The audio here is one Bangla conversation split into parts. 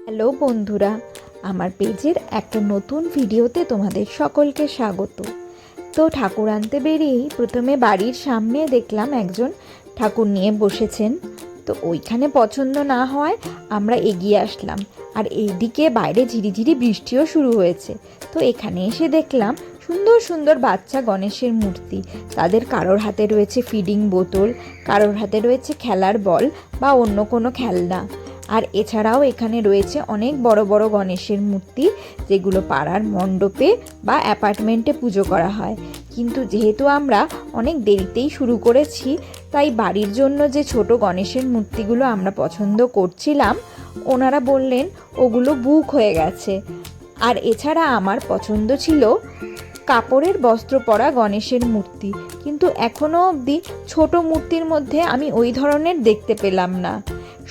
হ্যালো বন্ধুরা, আমার পেজের একটা নতুন ভিডিওতে তোমাদের সকলকে স্বাগত। তো ঠাকুর আনতে বেরিয়েই প্রথমে বাড়ির সামনে দেখলাম একজন ঠাকুর নিয়ে বসেছেন। তো ওইখানে পছন্দ না হওয়ায় আমরা এগিয়ে আসলাম, আর এইদিকে বাইরে ঝিরিঝিরি বৃষ্টিও শুরু হয়েছে। তো এখানে এসে দেখলাম সুন্দর সুন্দর বাচ্চা গণেশের মূর্তি। তাদের কারোর হাতে রয়েছে ফিডিং বোতল, কারোর হাতে রয়েছে খেলার বল বা অন্য কোনো খেলনা। আর এছাড়াও এখানে রয়েছে অনেক বড় বড় গণেশের মূর্তি, যেগুলো পাড়ার মণ্ডপে বা অ্যাপার্টমেন্টে পুজো করা হয়। কিন্তু যেহেতু আমরা অনেক দেরিতেই শুরু করেছি, তাই বাড়ির জন্য যে ছোট গণেশের মূর্তিগুলো আমরা পছন্দ করছিলাম, ওনারা বললেন ওগুলো বুক হয়ে গেছে। আর এছাড়া আমার পছন্দ ছিল কাপড়ের বস্ত্র পরা গণেশের মূর্তি, কিন্তু এখনও অবধি ছোট মূর্তির মধ্যে আমি ওই ধরনের দেখতে পেলাম না।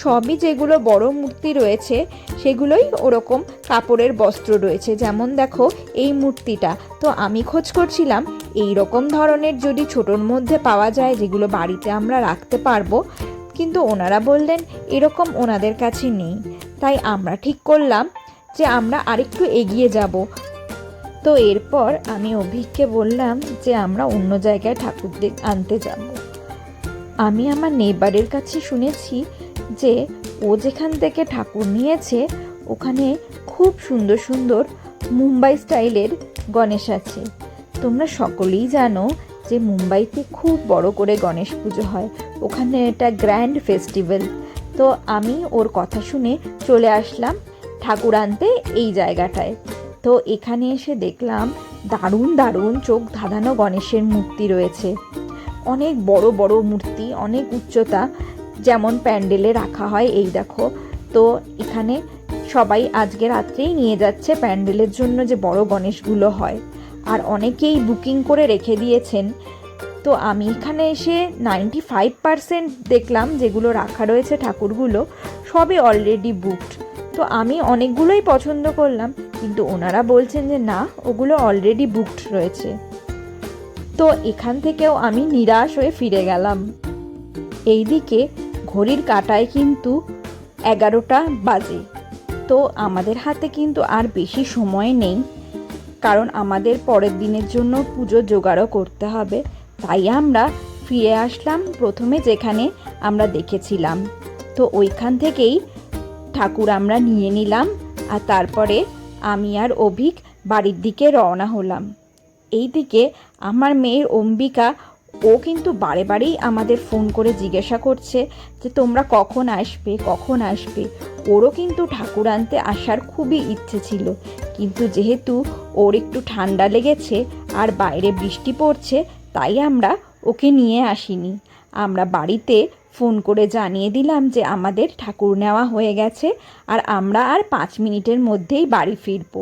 সবই যেগুলো বড় মূর্তি রয়েছে সেগুলোই ওরকম কাপড়ের বস্ত্র রয়েছে। যেমন দেখো এই মূর্তিটা, তো আমি খোঁজ করছিলাম এই রকম ধরনের যদি ছোটোর মধ্যে পাওয়া যায় যেগুলো বাড়িতে আমরা রাখতে পারবো, কিন্তু ওনারা বললেন এরকম ওনাদের কাছে নেই। তাই আমরা ঠিক করলাম যে আমরা আরেকটু এগিয়ে যাব। তো এরপর আমি অভিককে বললাম যে আমরা অন্য জায়গায় ঠাকুর আনতে যাব। আমি আমার নেবারের কাছে শুনেছি যে ও যেখান থেকে ঠাকুর নিয়েছে ওখানে খুব সুন্দর সুন্দর মুম্বাই স্টাইলের গণেশ আছে। তোমরা সকলেই জানো যে মুম্বাইতে খুব বড় করে গণেশ পুজো হয়, ওখানে এটা গ্র্যান্ড ফেস্টিভ্যাল। তো আমি ওর কথা শুনে চলে আসলাম ঠাকুর আনতে এই জায়গাটায়। তো এখানে এসে দেখলাম দারুণ দারুণ চোখ ধাঁধানো গণেশের মূর্তি রয়েছে। অনেক বড় বড় মূর্তি, অনেক উচ্চতা, যেমন প্যান্ডেলে রাখা হয়। এই দেখো, তো এখানে সবাই আজকে রাত্রেই নিয়ে যাচ্ছে প্যান্ডেলের জন্য যে বড় গণেশগুলো হয়, আর অনেকেই বুকিং করে রেখে দিয়েছেন। তো আমি এখানে এসে 95% দেখলাম যেগুলো রাখা রয়েছে ঠাকুরগুলো সবই অলরেডি বুকড। তো আমি অনেকগুলোই পছন্দ করলাম, কিন্তু ওনারা বলছেন যে না, ওগুলো অলরেডি বুকড রয়েছে। তো এখান থেকেও আমি নিরাশ হয়ে ফিরে গেলাম। এইদিকে ঘড়ির কাঁটায় কিন্তু 11টা বাজে। তো আমাদের হাতে কিন্তু আর বেশি সময় নেই, কারণ আমাদের পরের দিনের জন্য পুজো জোগাড়ও করতে হবে। তাই আমরা ফিরে আসলাম প্রথমে যেখানে আমরা দেখেছিলাম। তো ওইখান থেকেই ঠাকুর আমরা নিয়ে নিলাম, আর তারপরে আমি আর অভিক বাড়ির দিকে রওনা হলাম। এইদিকে আমার মেয়ের অম্বিকা, ও কিন্তু বারে বারেই আমাদের ফোন করে জিজ্ঞাসা করছে যে তোমরা কখন আসবে কখন আসবে। ওরও কিন্তু ঠাকুর আনতে আসার খুবই ইচ্ছে ছিল, কিন্তু যেহেতু ওর একটু ঠান্ডা লেগেছে আর বাইরে বৃষ্টি পড়ছে, তাই আমরা ওকে নিয়ে আসিনি। আমরা বাড়িতে ফোন করে জানিয়ে দিলাম যে আমাদের ঠাকুর নেওয়া হয়ে গেছে, আর আমরা আর 5 মিনিটের মধ্যেই বাড়ি ফিরবো।